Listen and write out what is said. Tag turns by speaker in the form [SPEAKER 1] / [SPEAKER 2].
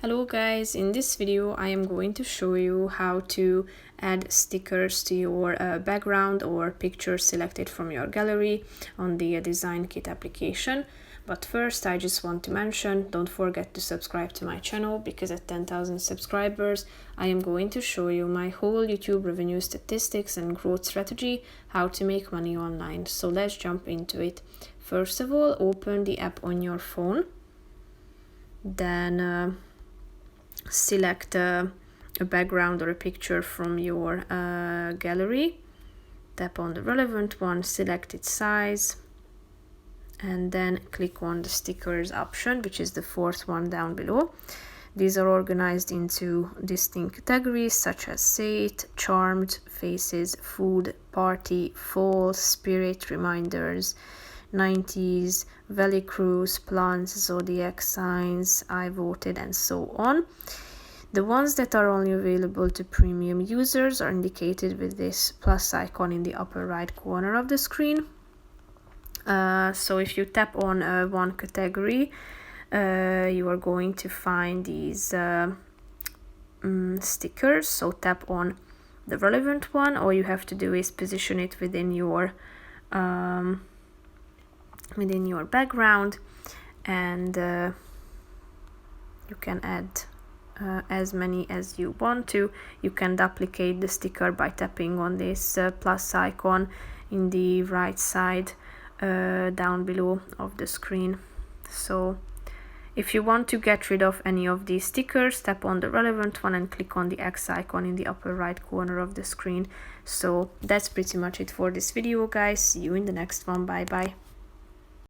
[SPEAKER 1] Hello guys, in this video I am going to show you how to add stickers to your background or picture selected from your gallery on the Design Kit application. But first I just want to mention, don't forget to subscribe to my channel, because at 10,000 subscribers I am going to show you my whole YouTube revenue statistics and growth strategy, how to make money online. So let's jump into it. First of all, open the app on your phone, then select a background or a picture from your gallery, tap on the relevant one, select its size, and then click on the stickers option, which is the fourth one down below. These are organized into distinct categories such as Sate, Charmed, Faces, Food, Party, Fall, Spirit, Reminders, 90s, Valley Cruise, Plants, Zodiac Signs, I Voted, and so on. The ones that are only available to premium users are indicated with this plus icon in the upper right corner of the screen. So if you tap on one category, you are going to find these stickers. So tap on the relevant one. All you have to do is position it within your background, and you can add as many as you want to. You can duplicate the sticker by tapping on this plus icon in the right side down below of the screen. So if you want to get rid of any of these stickers, tap on the relevant one and click on the X icon in the upper right corner of the screen. So that's pretty much it for this video, guys. See you in the next one. Bye bye.